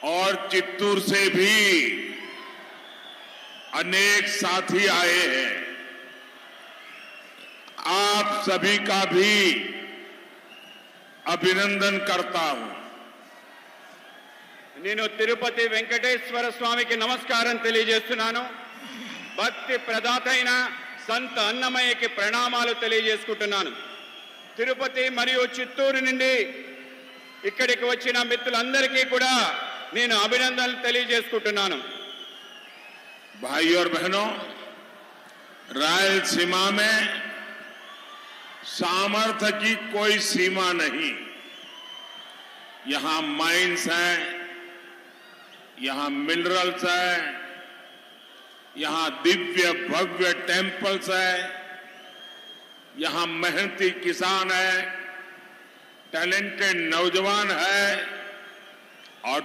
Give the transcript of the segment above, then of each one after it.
और चित्तूर से भी अनेक साथी आए हैं। आप सभी का भी अभिनंदन करता हूं। నేను తిరుపతి వెంకటేశ్వర స్వామికి నమస్కారం తెలియజేస్తున్నాను. భక్తి ప్రదాత అయిన సంత అన్నమయ్యకి ప్రణామాలు తెలియజేసుకుంటున్నాను. తిరుపతి మరియు చిత్తూరు నుండి ఇక్కడికి వచ్చిన మిత్రులందరికీ కూడా నేను అభినందనలు తెలియజేసుకుంటున్నాను. भाइयों और बहनों, रायलसीमा में सामर्थ्य की कोई सीमा नहीं। यहां माइंस हैं, यहां मिनरल्स है, यहां दिव्य भव्य टेम्पल्स है, यहां मेहनती किसान है, टैलेंटेड नौजवान है और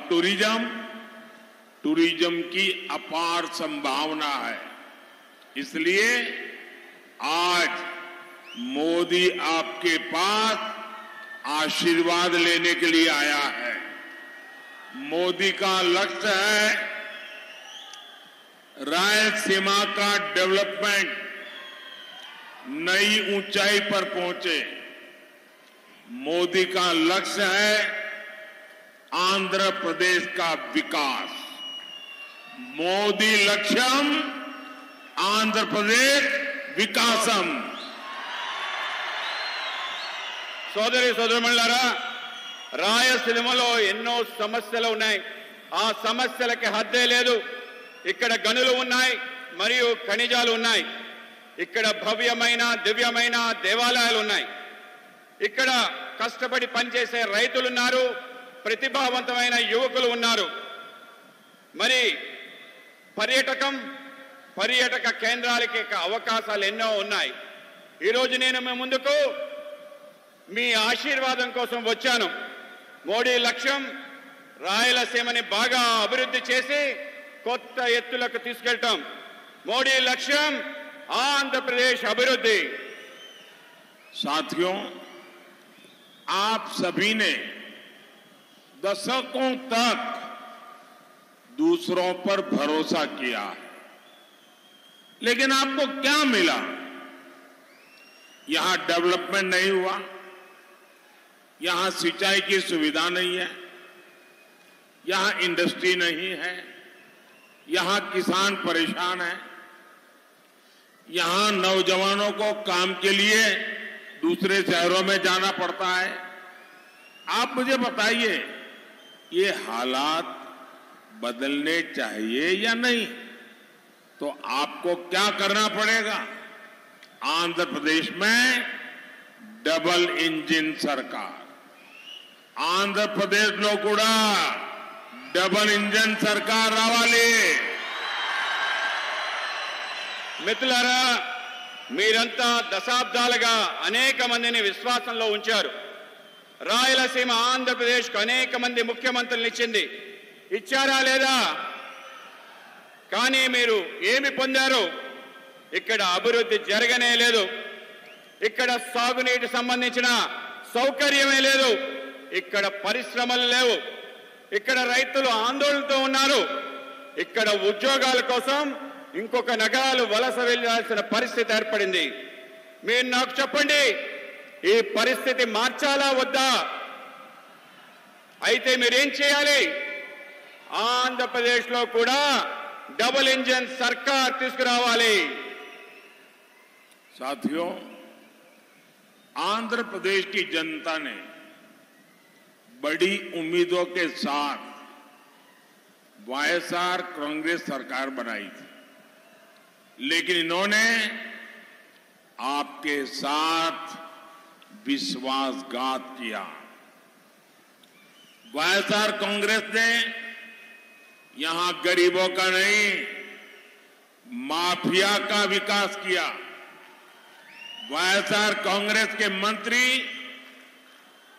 टूरिज्म की अपार संभावना है। इसलिए आज मोदी आपके पास आशीर्वाद लेने के लिए आया है। मोदी का लक्ष्य है रायलसीमा का डेवलपमेंट नई ऊंचाई पर पहुंचे। मोदी का लक्ष्य है आंध्र प्रदेश का विकास। मोदी लक्ष्यम आंध्र प्रदेश विकासम। సోదరి సోదరులారా, రాయలసీమలో ఎన్నో సమస్యలు ఉన్నాయి. ఆ సమస్యలకి హద్దే లేదు. ఇక్కడ గనులు ఉన్నాయి మరియు ఖనిజాలు ఉన్నాయి. ఇక్కడ భవ్యమైన దివ్యమైన దేవాలయాలు ఉన్నాయి. ఇక్కడ కష్టపడి పనిచేసే రైతులు ఉన్నారు. ప్రతిభావంతమైన యువకులు ఉన్నారు. మరి పర్యాటక కేంద్రాలకి అవకాశాలు ఎన్నో ఉన్నాయి. ఈరోజు నేను మీ ముందుకు మీ ఆశీర్వాదం కోసం వచ్చాను. మోడీ లక్ష్యం రాయలసీమని బాగా అభివృద్ధి చేసి కొత్త ఎత్తులకు తీసుకెళ్తాం. మోడీ లక్ష్యం ఆంధ్రప్రదేశ్ అభివృద్ధి. साथियों, आप सभी ने दशकों तक दूसरों पर भरोसा किया, लेकिन आपको क्या मिला? यहां डेवलपमेंट नहीं हुआ, यहां सिंचाई की सुविधा नहीं है, यहां इंडस्ट्री नहीं है, यहां किसान परेशान है, यहां नौजवानों को काम के लिए दूसरे शहरों में जाना पड़ता है। आप मुझे बताइए, ये हालात बदलने चाहिए या नहीं? तो आपको क्या करना पड़ेगा? आंध्र प्रदेश में डबल इंजन सरकार, आंध्र प्रदेश లో కూడా డబల్ ఇంజన్ సర్కార్ రావాలి. మిత్రులారా, మీరంతా దశాబ్దాలుగా అనేక మందిని విశ్వాసంలో ఉంచారు. రాయలసీమ ఆంధ్రప్రదేశ్కు అనేక మంది ముఖ్యమంత్రులను ఇచ్చారా లేదా? కానీ మీరు ఏమి పొందారు? ఇక్కడ అభివృద్ధి జరగనే లేదు. ఇక్కడ సాగునీటి సంబంధించిన సౌకర్యమే లేదు. ఇక్కడ పరిశ్రమలు లేవు. ఇక్కడ రైతులు ఆందోళనతో ఉన్నారు. ఇక్కడ ఉద్యోగాల కోసం ఇంకొక నగరాలు వలస వెళ్లాల్సిన పరిస్థితి ఏర్పడింది. మీరు నాకు చెప్పండి, ఈ పరిస్థితి మార్చాలా వద్దా? అయితే మీరేం చేయాలి? ఆంధ్రప్రదేశ్లో కూడా डबल इंजन सरकार తీసుకురావాలి. साथियों, आंध्र प्रदेश की जनता ने बड़ी उम्मीदों के साथ वाईएसआर कांग्रेस सरकार बनाई थी, लेकिन इन्होंने आपके साथ विश्वासघात किया। वाईएसआर कांग्रेस ने यहां गरीबों का नहीं, माफिया का विकास किया। वाईएसआर कांग्रेस के मंत्री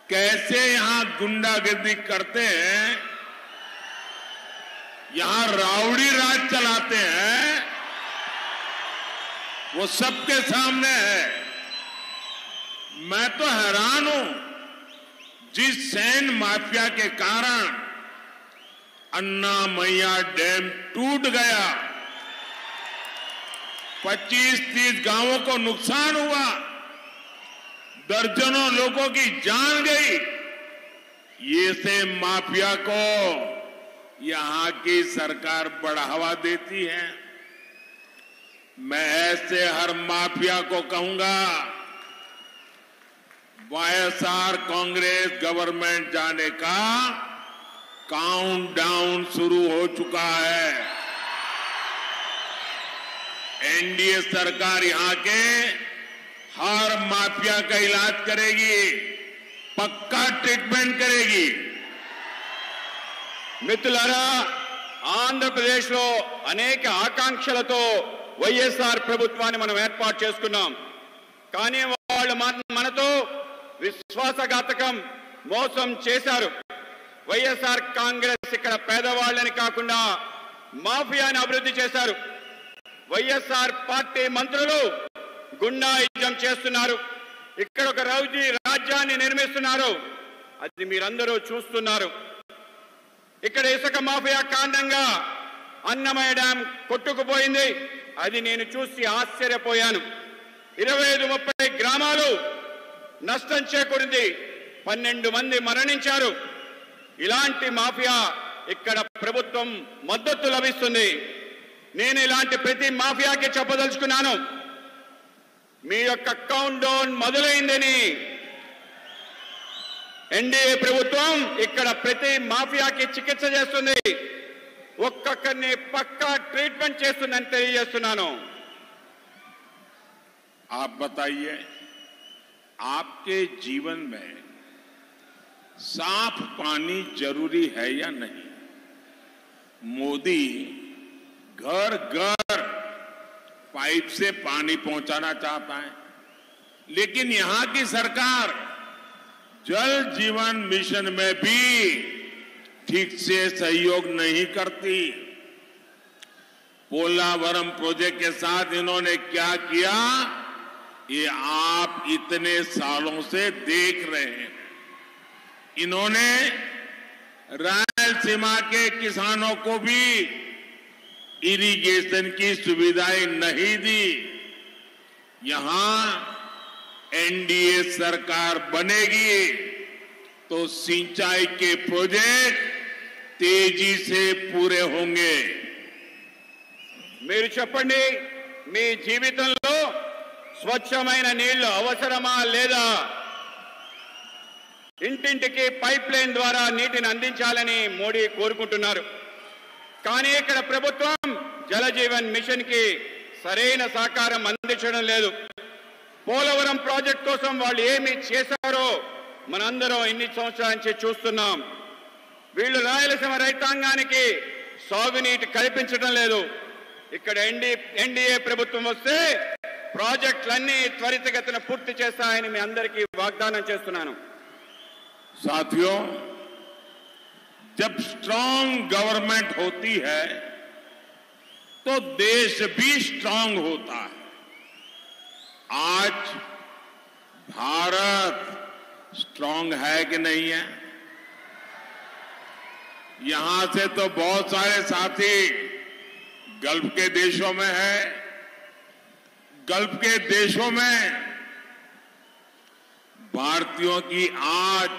कैसे यहां गुंडागर्दी करते हैं, यहां राउडी राज चलाते हैं, वो सबके सामने है। मैं तो हैरान हूं, जिस सैन माफिया के कारण अन्नामैया डैम टूट गया, 25-30 गांवों को नुकसान हुआ, दर्जनों लोगों की जान गई। ये से माफिया को यहां की सरकार बढ़ावा देती है। मैं ऐसे हर माफिया को कहूंगा, वाईएसआर कांग्रेस गवर्नमेंट जाने का काउंटडाउन शुरू हो चुका है। एनडीए सरकार यहां के हर माफिया का इलाज करेगी, पक्का ट्रीटमेंट करेगी। మిత్రులారా, ఆంధ్రప్రదేశ్లో అనేక ఆకాంక్షలతో వైఎస్ఆర్ ప్రభుత్వాన్ని మనం ఏర్పాటు చేసుకున్నాం. కానీ వాళ్ళు మనతో విశ్వాసఘాతకం, మోసం చేశారు. వైఎస్ఆర్ కాంగ్రెస్ ఇక్కడ పేదవాళ్ళని కాకుండా మాఫియాని అభివృద్ధి చేశారు. వైఎస్ఆర్ పార్టీ మంత్రులు గుండాయిజం చేస్తున్నారు. ఇక్కడ ఒక రౌడీ రాజ్యాన్ని నిర్మిస్తున్నారు. అది మీరందరూ చూస్తున్నారు. ఇక్కడ ఇసుక మాఫియా కారణంగా అన్నమయ్య డ్యాం కొట్టుకుపోయింది. అది నేను చూసి ఆశ్చర్యపోయాను. 25-30 గ్రామాలు నష్టం చేకూరింది. 12 మంది మరణించారు. ఇలాంటి మాఫియా ఇక్కడ ప్రభుత్వం మద్దతు లభిస్తుంది. నేను ఇలాంటి ప్రతి మాఫియాకి చెప్పదలుచుకున్నాను, మీ యొక్క కౌంట్ డౌన్ మొదలైందని. ఎన్డీఏ ప్రభుత్వం ఇక్కడ ప్రతి మాఫియాకి చికిత్స చేస్తుంది, ఒక్కొక్కరిని పక్కా ట్రీట్మెంట్ చేస్తుందని తెలియజేస్తున్నాను. आप बताइए, आपके जीवन में साफ पानी जरूरी है या नहीं? मोदी घर घर पाइप से पानी पहुंचाना चाहता है, लेकिन यहां की सरकार जल जीवन मिशन में भी ठीक से सहयोग नहीं करती। पोलावरम प्रोजेक्ट के साथ इन्होंने क्या किया, ये आप इतने सालों से देख रहे हैं। इन्होंने रायलसीमा के किसानों को भी इरिगेशन की सुविधाएं नहीं दी। यहां एनडीए सरकार बनेगी तो सिंचाई के प्रोजेक्ट तेजी से पूरे होंगे। మీరు చెప్పండి, మీ జీవితంలో స్వచ్ఛమైన నీళ్లు అవసరమా లేదా? ఇంటింటికి పైప్ లైన్ ద్వారా నీటిని అందించాలని మోడీ కోరుకుంటున్నారు. కానీ ఇక్కడ ప్రభుత్వం జలజీవన్ మిషన్ కి సరైన సహకారం అందించడం లేదు. పోలవరం ప్రాజెక్ట్ కోసం వాళ్ళు ఏమి చేశారో మనందరం ఇన్ని సంవత్సరాల నుంచి చూస్తున్నాం. వీళ్ళు రాయలసీమ రైతాంగానికి సాగునీటి కల్పించడం లేదు. ఇక్కడ ఎన్డీఏ ప్రభుత్వం వస్తే ప్రాజెక్టులన్నీ త్వరితగతిన పూర్తి చేస్తాయని మీ అందరికీ వాగ్దానం చేస్తున్నాను. साथियों, जब स्ट्रांग गवर्नमेंट होती है तो देश भी स्ट्रांग होता है। आज भारत स्ट्रांग है कि नहीं है? यहां से तो बहुत सारे साथी गल्फ के देशों में है। गल्फ के देशों में भारतीयों की आज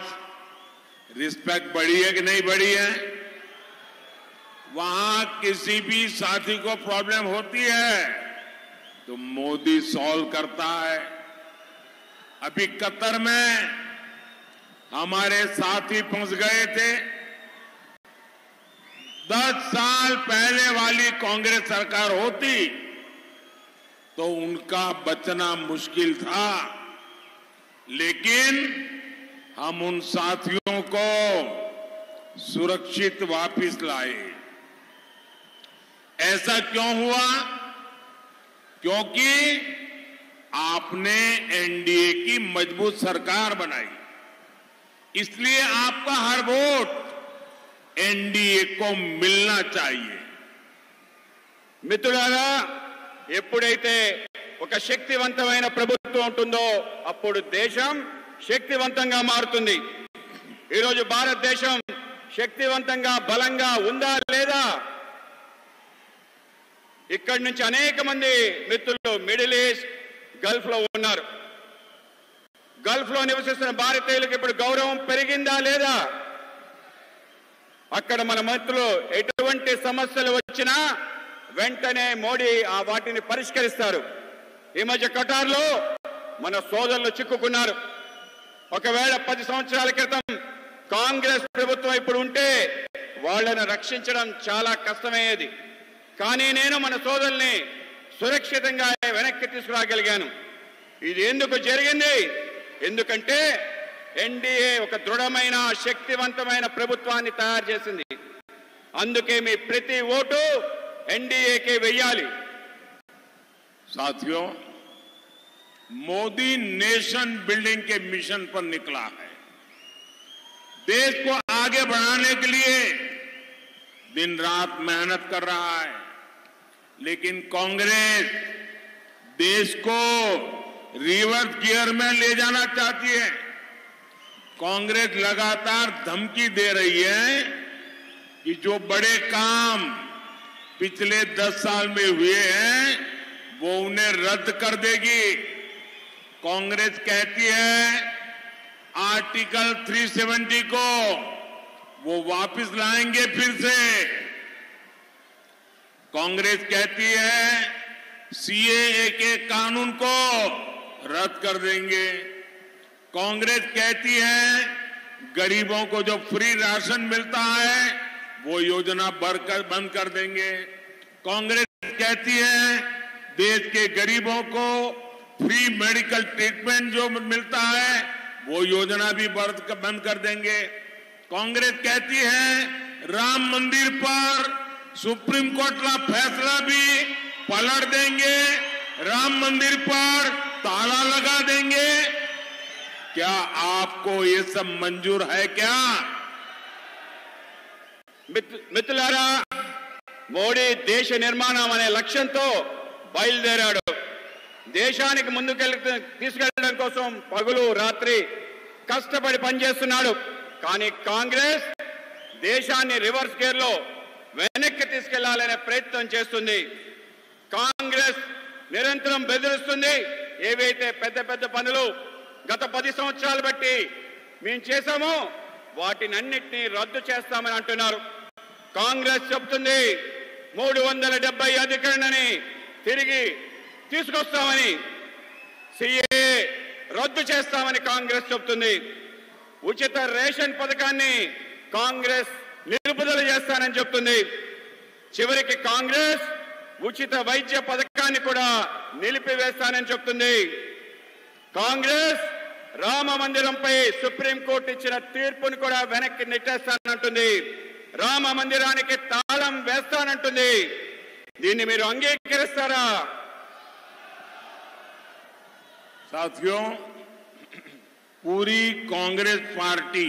रिस्पेक्ट बढ़ी है कि नहीं बढ़ी है? वहां किसी भी साथी को प्रॉब्लम होती है तो मोदी सॉल्व करता है। अभी कतर में हमारे साथी फंस गए थे। 10 साल पहले वाली कांग्रेस सरकार होती तो उनका बचना मुश्किल था, लेकिन हम उन साथियों को सुरक्षित वापस लाए। ऐसा क्यों हुआ? क्योंकि आपने एनडीए की मजबूत सरकार बनाई, इसलिए आपका हर वोट एनडीए को मिलना चाहिए। మిత్రులారా, ఎప్పుడైతే ఒక శక్తివంతమైన ప్రభుత్వం ఉంటుందో అప్పుడు దేశం శక్తివంతంగా మారుతుంది. ఈరోజు భారతదేశం శక్తివంతంగా బలంగా ఉందా లేదా? ఇక్కడి నుంచి అనేక మంది మిత్రులు మిడిల్ ఈస్ట్ గల్ఫ్ లో ఉన్నారు. గల్ఫ్ లో నివసిస్తున్న భారతీయులకు ఇప్పుడు గౌరవం పెరిగిందా లేదా? అక్కడ మన మిత్రులు ఎటువంటి సమస్యలు వచ్చినా వెంటనే మోడీ వాటిని పరిష్కరిస్తారు. ఈ మధ్య ఖతార్లో మన సోదరులు చిక్కుకున్నారు. ఒకవేళ 10 సంవత్సరాల క్రితం కాంగ్రెస్ ప్రభుత్వం ఇప్పుడు ఉంటే వాళ్ళను రక్షించడం చాలా కష్టమయ్యేది. కానీ నేను మన సోదరుల్ని సురక్షితంగా వెనక్కి తీసుకురాగలిగాను. ఇది ఎందుకు జరిగింది? ఎందుకంటే ఎన్డీఏ ఒక దృఢమైన శక్తివంతమైన ప్రభుత్వాన్ని తయారు చేసింది. అందుకే మీ ప్రతి ఓటు ఎన్డీఏకే వెయ్యాలి. साथियों, मोदी नेशन बिल्डिंग के मिशन पर निकला है। देश को आगे बढ़ाने के लिए दिन रात मेहनत कर रहा है, लेकिन कांग्रेस देश को रिवर्स गियर में ले जाना चाहती है। कांग्रेस लगातार धमकी दे रही है कि जो बड़े काम पिछले 10 साल में हुए हैं वो उन्हें रद्द कर देगी। कांग्रेस कहती है आर्टिकल 370 को वो वापस लाएंगे फिर से। कांग्रेस कहती है सीएए के कानून को रद्द कर देंगे। कांग्रेस कहती है गरीबों को जो फ्री राशन मिलता है वो योजना बंद कर देंगे। कांग्रेस कहती है देश के गरीबों को फ्री मेडिकल ट्रीटमेंट जो मिलता है वो योजना भी बंद कर देंगे। कांग्रेस कहती है राम मंदिर पर सुप्रीम कोर्ट का फैसला भी पलट देंगे, राम मंदिर पर ताला लगा देंगे। क्या आपको ये सब मंजूर है क्या? మిత్రులారా, మోడీ దేశ నిర్మాణం అనే లక్ష్యంతో బయలుదేరాడు. దేశానికి తీసుకెళ్లడం కోసం పగలు రాత్రి కష్టపడి పనిచేస్తున్నాడు. కానీ కాంగ్రెస్ దేశాన్ని రివర్స్ గేర్ లో వెనక్కి తీసుకెళ్లాలనే ప్రయత్నం చేస్తుంది. కాంగ్రెస్ నిరంతరం బెదిరిస్తుంది. ఏవైతే పెద్ద పెద్ద పనులు గత 10 సంవత్సరాలు బట్టి మేము చేశామో వాటినన్నిటినీ రద్దు చేస్తామని అంటున్నారు. కాంగ్రెస్ చెబుతుంది 370 అధికరణని తిరిగి తీసుకొస్తామని, సిఏ రద్దు చేస్తామని కాంగ్రెస్ చెబుతుంది. ఉచిత రేషన్ పథకాన్ని కాంగ్రెస్ నిలుపుదల చేస్తానని చెప్తుంది. చివరికి కాంగ్రెస్ ఉచిత వైద్య పథకాన్ని కూడా నిలిపివేస్తానని చెప్తుంది. కాంగ్రెస్ రామ మందిరంపై సుప్రీంకోర్టు ఇచ్చిన తీర్పును కూడా వెనక్కి నెట్టేస్తానంటుంది. రామ మందిరానికి తాళం వేస్తానంటుంది. దీన్ని మీరు అంగీకరిస్తారా? साथियों, पूरी कांग्रेस पार्टी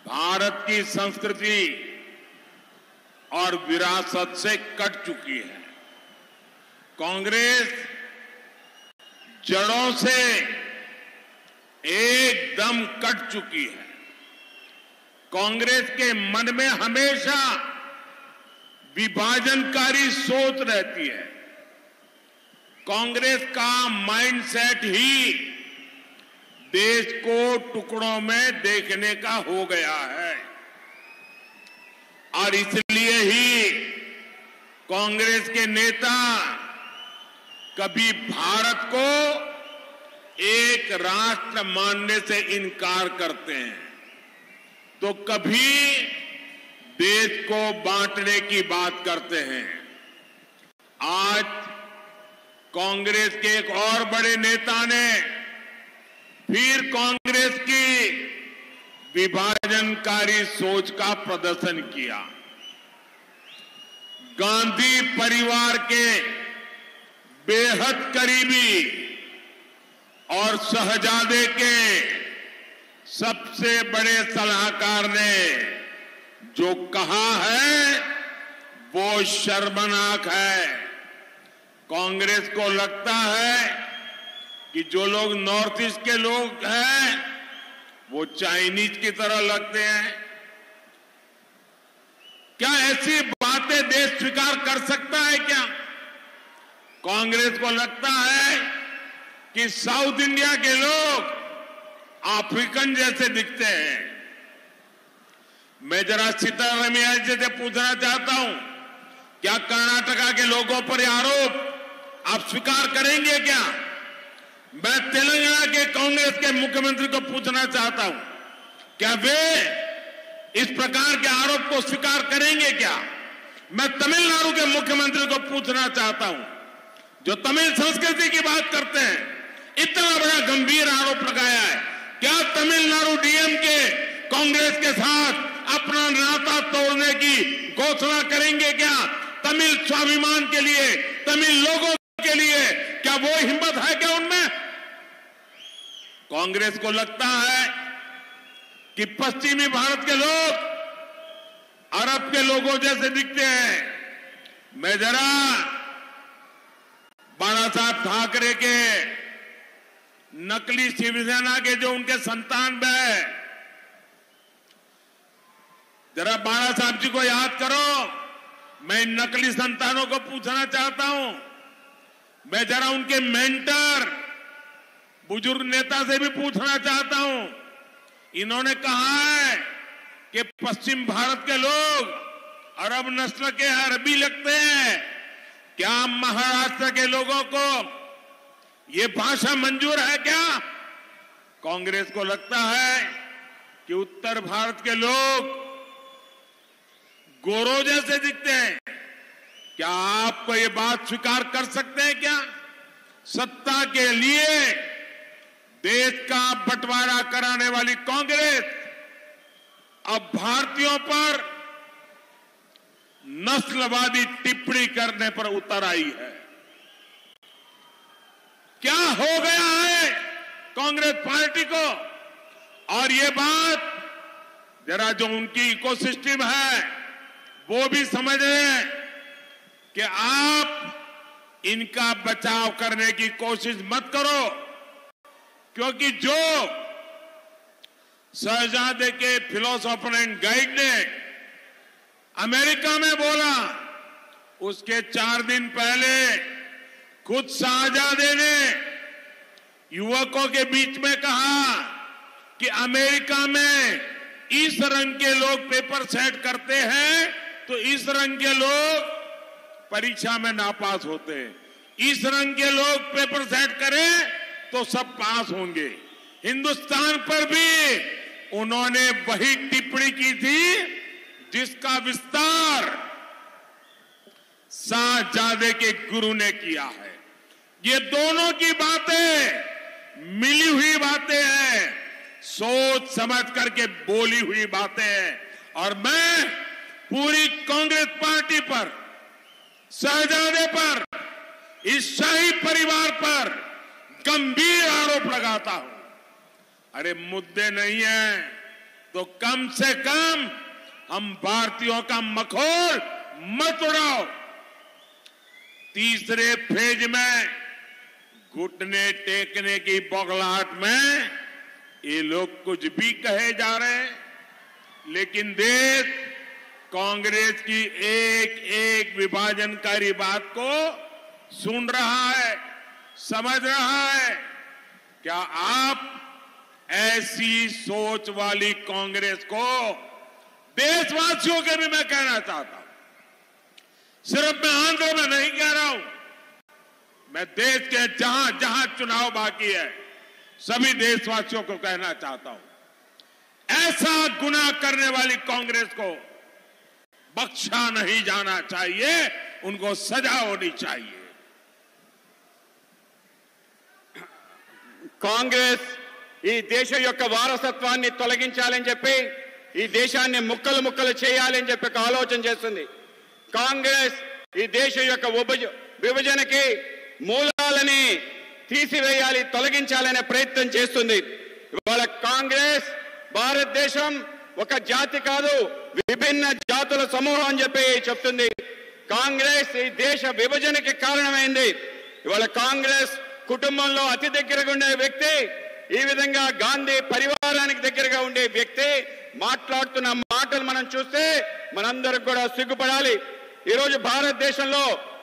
भारत की संस्कृति और विरासत से कट चुकी है। कांग्रेस जड़ों से एकदम कट चुकी है। कांग्रेस के मन में हमेशा विभाजनकारी सोच रहती है। कांग्रेस का माइंडसेट ही देश को टुकड़ों में देखने का हो गया है और इसलिए ही कांग्रेस के नेता कभी भारत को एक राष्ट्र मानने से इनकार करते हैं तो कभी देश को बांटने की बात करते हैं। आज कांग्रेस के एक और बड़े नेता ने फिर कांग्रेस की विभाजनकारी सोच का प्रदर्शन किया। गांधी परिवार के बेहद करीबी और शहजादे के सबसे बड़े सलाहकार ने जो कहा है वो शर्मनाक है। कांग्रेस को लगता है कि जो लोग नॉर्थ ईस्ट के लोग हैं वो चाइनीज की तरह लगते हैं, ऐसी बातें देश स्वीकार कर सकता है क्या? कांग्रेस को लगता है कि साउथ इंडिया के लोग अफ्रीकन जैसे दिखते हैं। मैं जरा सीतारमैया जी से पूछना चाहता हूं, क्या कर्नाटका के लोगों पर यह आरोप आप स्वीकार करेंगे क्या? मैं तेलंगाना के कांग्रेस के मुख्यमंत्री को पूछना चाहता हूं, क्या वे इस प्रकार के आरोप को स्वीकार करेंगे क्या? मैं तमिलनाडु के मुख्यमंत्री को पूछना चाहता हूं, जो तमिल संस्कृति की बात करते हैं, इतना बड़ा गंभीर आरोप लगाया है, क्या तमिलनाडु डीएम के कांग्रेस के साथ अपना नाता तोड़ने की घोषणा करेंगे क्या? तमिल स्वाभिमान के लिए, तमिल लोगों के लिए क्या वो हिम्मत है क्या उनमें? कांग्रेस को लगता है कि पश्चिमी भारत के लोग अरब के लोगों जैसे दिखते हैं। मैं जरा बाला साहब ठाकरे के नकली शिवसेना के जो उनके संतान है, जरा बाला साहब जी को याद करो। मैं इन नकली संतानों को पूछना चाहता हूं, मैं जरा उनके मेंटर बुजुर्ग नेता से भी पूछना चाहता हूं। इन्होंने कहा है कि पश्चिम भारत के लोग अरब नस्ल के अरबी लगते हैं। क्या महाराष्ट्र के लोगों को ये भाषा मंजूर है क्या? कांग्रेस को लगता है कि उत्तर भारत के लोग गोरों जैसे दिखते हैं। क्या आपको ये बात स्वीकार कर सकते हैं क्या? सत्ता के लिए देश का बंटवारा कराने वाली कांग्रेस अब भारतीयों पर नस्लवादी टिप्पणी करने पर उतर आई है। क्या हो गया है कांग्रेस पार्टी को? और ये बात जरा जो उनकी इकोसिस्टम है वो भी समझ रहे हैं कि आप इनका बचाव करने की कोशिश मत करो, क्योंकि जो शहजादे के फिलोसोफर एंड गाइड ने अमेरिका में बोला, उसके 4 दिन पहले खुद शहजादे ने युवकों के बीच में कहा कि अमेरिका में इस रंग के लोग पेपर सेट करते हैं तो इस रंग के लोग परीक्षा में नापास होते हैं, इस रंग के लोग पेपर सेट करें तो सब पास होंगे। हिंदुस्तान पर भी उन्होंने वही टिप्पणी की थी जिसका विस्तार शहजादे के गुरु ने किया है। ये दोनों की बातें मिली हुई बातें हैं, सोच समझ करके बोली हुई बातें हैं। और मैं पूरी कांग्रेस पार्टी पर, शहजादे पर, इस शाही परिवार पर गंभीर आरोप लगाता हूं। अरे मुद्दे नहीं है तो कम से कम हम भारतीयों का मखौल मत उड़ाओ। तीसरे फेज में घुटने टेकने की बौखलाहट में ये लोग कुछ भी कहे जा रहे हैं, लेकिन देश कांग्रेस की एक एक विभाजनकारी बात को सुन रहा है, समझ रहा है। क्या आप ऐसी सोच वाली कांग्रेस को, देशवासियों के भी मैं कहना चाहता हूं, सिर्फ मैं आंध्र में नहीं कह रहा हूं, मैं देश के जहां जहां चुनाव बाकी है सभी देशवासियों को कहना चाहता हूं, ऐसा गुनाह करने वाली कांग्रेस को बख्शा नहीं जाना चाहिए, उनको सजा होनी चाहिए। కాంగ్రెస్ ఈ దేశం యొక్క వారసత్వాన్ని తొలగించాలని చెప్పి, ఈ దేశాన్ని ముక్కలు ముక్కలు చేయాలని చెప్పి ఆలోచన చేస్తుంది. కాంగ్రెస్ ఈ దేశం యొక్క విభజనకి మూలాలని తీసివేయాలి, తొలగించాలనే ప్రయత్నం చేస్తుంది. ఇవాళ కాంగ్రెస్ భారతదేశం ఒక జాతి కాదు, విభిన్న జాతుల సమూహం అని చెప్పి చెప్తుంది. కాంగ్రెస్ ఈ దేశ విభజనకి కారణమైంది. ఇవాళ కాంగ్రెస్ కుటుంబంలో అతి దగ్గరగా ఉండే వ్యక్తి, ఈ విధంగా గాంధీ పరివారానికి దగ్గరగా ఉండే వ్యక్తి మాట్లాడుతున్న మాటలు మనం చూస్తే మనందరం కూడా సిగ్గుపడాలి. ఈరోజు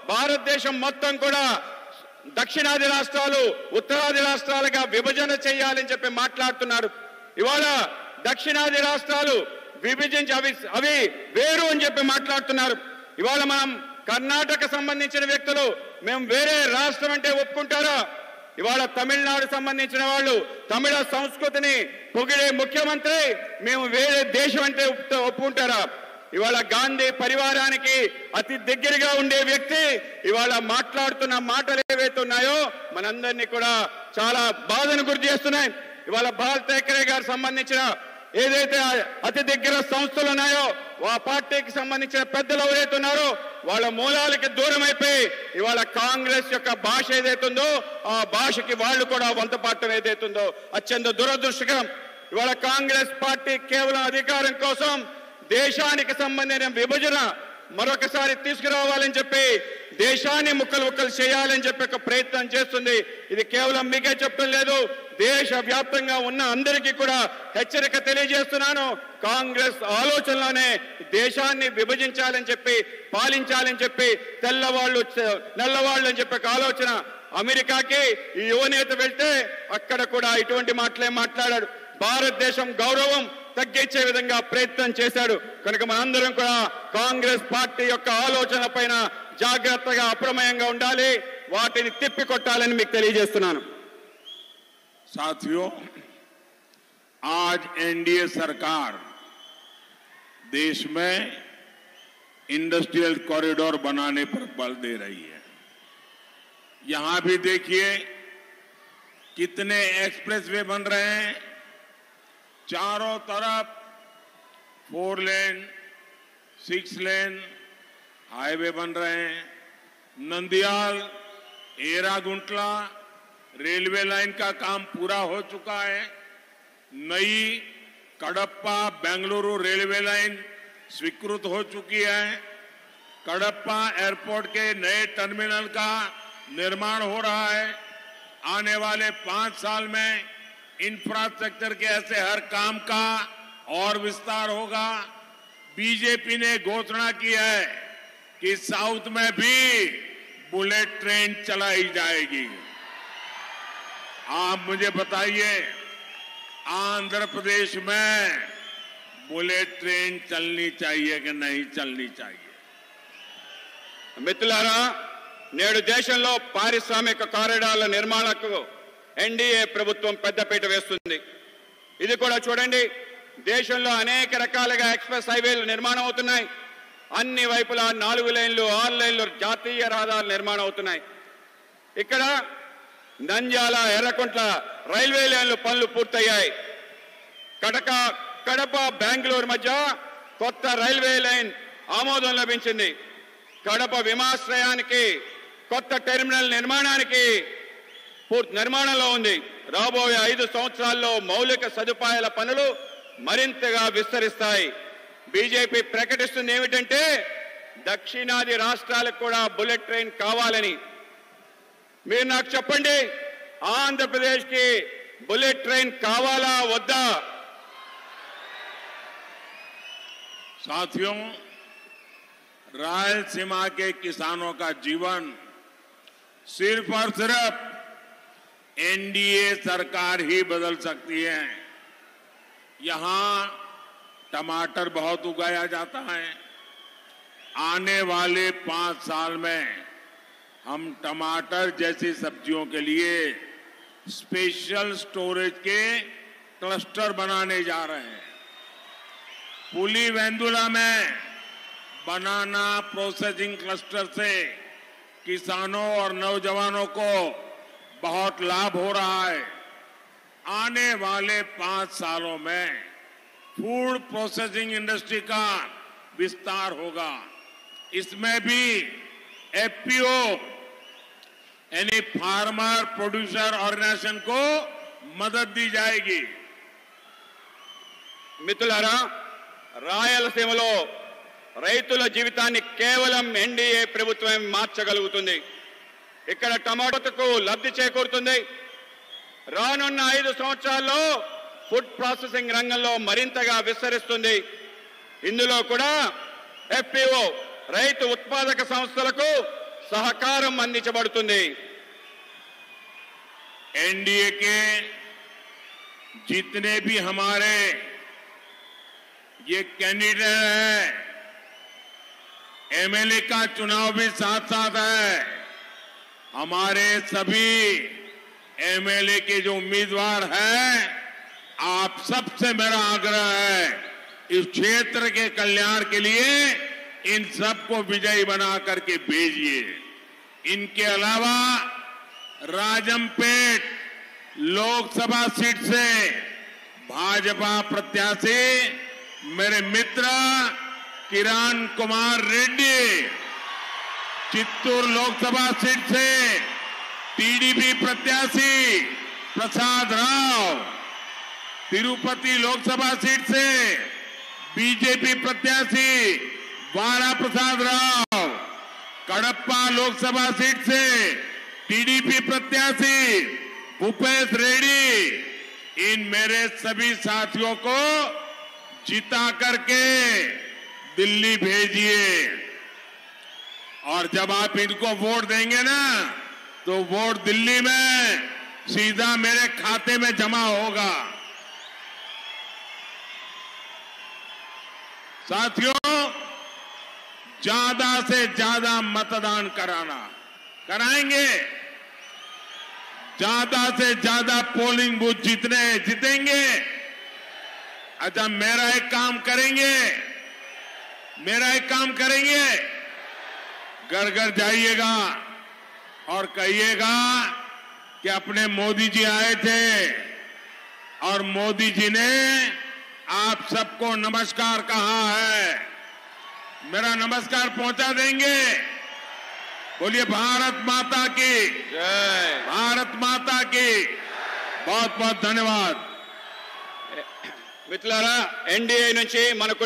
భారతదేశం మొత్తం కూడా దక్షిణాది రాష్ట్రాలు ఉత్తరాది రాష్ట్రాలుగా విభజన చేయాలని చెప్పి మాట్లాడుతున్నారు. ఇవాళ దక్షిణాది రాష్ట్రాలు విభజించి అవి వేరు అని చెప్పి మాట్లాడుతున్నారు. ఇవాళ మనం కర్ణాటక సంబంధించిన వ్యక్తులు మేము వేరే రాష్ట్రం అంటే ఒప్పుకుంటారా? ఇవాళ తమిళనాడు సంబంధించిన వాళ్ళు తమిళ సంస్కృతిని పొగిడే ముఖ్యమంత్రి మేము వేరే దేశం అంటే ఒప్పుకుంటారా? ఇవాళ గాంధీ పరివారానికి అతి దగ్గరగా ఉండే వ్యక్తి ఇవాళ మాట్లాడుతున్న మాటలు ఏవైతే ఉన్నాయో మనందరినీ కూడా చాలా బాధను గురి చేస్తున్నాయి. ఇవాళ బాల్ ఠాకరే గారు సంబంధించిన ఏదైతే అతి దగ్గర సంస్థలు ఉన్నాయో ఆ పార్టీకి సంబంధించిన పెద్దలు ఎవరైతే ఉన్నారో వాళ్ళ మూలాలకి దూరం అయిపోయి ఇవాళ కాంగ్రెస్ యొక్క భాష ఏదైతుందో ఆ భాషకి వాళ్ళు కూడా వంతపాఠం ఏదైతుందో అత్యంత దురదృష్టకరం. ఇవాళ కాంగ్రెస్ పార్టీ కేవలం అధికారం కోసం దేశానికి సంబంధించిన విభజన మరొకసారి తీసుకురావాలని చెప్పి దేశాన్ని ముక్కలు చేయాలని చెప్పి ఒక ప్రయత్నం చేస్తుంది. ఇది కేవలం మీకే చెప్పడం లేదు, దేశ వ్యాప్తంగా ఉన్న అందరికీ కూడా హెచ్చరిక తెలియజేస్తున్నాను. కాంగ్రెస్ ఆలోచనలోనే దేశాన్ని విభజించాలని చెప్పి పాలించాలని చెప్పి తెల్లవాళ్ళు నల్లవాళ్ళు అని చెప్పి ఒక ఆలోచన. అమెరికాకి ఈ యువనేత వెళ్తే అక్కడ కూడా ఇటువంటి మాటలే మాట్లాడాడు. భారతదేశం గౌరవం తగ్గించే విధంగా ప్రయత్నం చేశాడు. కనుక మనందరం కూడా కాంగ్రెస్ పార్టీ యొక్క ఆలోచన పైన జాగ్రత్తగా అప్రమేయంగా ఉండాలి, వాటిని తిప్పికొట్టాలని మీకు తెలియజేస్తున్నాను. साथियों, आज एनडीए सरकार देश में इंडस्ट्रियल कॉरिडोर बनाने पर बल दे रही है. यहां भी देखिए कितने एक्सप्रेसवे बन रहे हैं. चारों तरफ 4 लेन 6 लेन हाईवे बन रहे हैं. नंदियाल एरागुंटला रेलवे लाइन का काम पूरा हो चुका है. नई कडप्पा बेंगलुरु रेलवे लाइन स्वीकृत हो चुकी है. कडप्पा एयरपोर्ट के नए टर्मिनल का निर्माण हो रहा है. आने वाले 5 साल में इंफ्रास्ट्रक्चर के ऐसे हर काम का और विस्तार होगा. बीजेपी ने घोषणा की है कि साउथ में भी बुलेट ट्रेन चलाई जाएगी. आप मुझे बताइए, आंध्र प्रदेश में बुलेट ट्रेन चलनी चाहिए कि नहीं चलनी चाहिए? మిత్రులారా, నేడు దేశంలో పారిశ్రామిక కారిడార్ల నిర్మాణకు ఎన్డీఏ ప్రభుత్వం పెద్దపీట వేస్తుంది. ఇది కూడా చూడండి, దేశంలో అనేక రకాలుగా ఎక్స్ప్రెస్ హైవేలు నిర్మాణం అవుతున్నాయి. అన్ని వైపులా 4 లైన్లు 6 లైన్లు జాతీయ రహదారులు నిర్మాణం అవుతున్నాయి. ఇక్కడ నంద్యాల ఎర్రకుంట్ల రైల్వే లైన్లు పనులు పూర్తయ్యాయి. కడప బెంగళూరు మధ్య కొత్త రైల్వే లైన్ ఆమోదం లభించింది. కడప విమానాశ్రయానికి కొత్త టెర్మినల్ నిర్మాణంలో ఉంది. రాబోయే 5 సంవత్సరాల్లో మౌలిక సదుపాయాల పనులు మరింతగా విస్తరిస్తాయి. బీజేపీ ప్రకటిస్తుంది ఏమిటంటే దక్షిణాది రాష్ట్రాలకు కూడా బుల్లెట్ ట్రైన్ కావాలని. మీరు నాకు చెప్పండి, ఆంధ్రప్రదేశ్ కి బుల్లెట్ ట్రైన్ కావాలా వద్దా? साथियों, रायलसीमा के किसानों का जीवन सिर्फ और सिर्फ एनडीए सरकार ही बदल सकती है. यहां टमाटर बहुत उगाया जाता है. आने वाले 5 साल में हम टमाटर जैसी सब्जियों के लिए स्पेशल स्टोरेज के क्लस्टर बनाने जा रहे हैं. पुलिवेंदुला में बनाना प्रोसेसिंग क्लस्टर से किसानों और नौजवानों को बहुत लाभ हो रहा है. आने वाले 5 सालों में फूड प्रोसेसिंग इंडस्ट्री का विस्तार होगा. इसमें भी एफपीओ यानी फार्मर प्रोड्यूसर ऑर्गेनाइजेशन को मदद दी जाएगी. మిత్రులారా, రాయలసీమలో రైతుల జీవితాన్ని కేవలం ఎన్డీఏ ప్రభుత్వం మార్చగలుగుతుంది. ఇక్కడ టమాటోకు లబ్ధి చేకూరుతుంది. రానున్న 5 సంవత్సరాల్లో ఫుడ్ ప్రాసెసింగ్ రంగంలో మరింతగా విస్తరిస్తుంది. ఇందులో కూడా ఎఫ్పిఓ రైతు ఉత్పాదక సంస్థలకు సహకారం అందించబడుతుంది. एनडीए के जितने भी हमारे ये कैंडिडेट है, एमएलए का चुनाव भी साथ साथ है. हमारे सभी एमएलए के जो उम्मीदवार हैं, आप सबसे मेरा आग्रह है इस क्षेत्र के कल्याण के लिए इन सबको विजयी बना करके भेजिए. इनके अलावा राजमपेट लोकसभा सीट से भाजपा प्रत्याशी मेरे मित्र किरण कुमार रेड्डी, चित्तूर लोकसभा सीट से टीडीपी प्रत्याशी प्रसाद राव, तिरुपति लोकसभा सीट से बीजेपी प्रत्याशी वारा प्रसाद राव, कड़प्पा लोकसभा सीट से टीडीपी प्रत्याशी भूपेश रेड्डी, इन मेरे सभी साथियों को जिता करके दिल्ली भेजिए. और जब आप इनको वोट देंगे ना, तो वोट दिल्ली में सीधा मेरे खाते में जमा होगा. साथियों, ज्यादा से ज्यादा मतदान कराएंगे. ज्यादा से ज्यादा पोलिंग बूथ जीतेंगे. अच्छा, मेरा एक काम करेंगे, घर घर जाइएगा और कहिएगा कि अपने मोदी जी आए थे और मोदी जी ने आप सबको नमस्कार कहा है. मेरा नमस्कार पहुंचा देंगे. बोलिए भारत माता की जय. भारत माता की. बहुत बहुत धन्यवाद. మిత్రులారా, ఎన్డీఏ నుంచి మనకు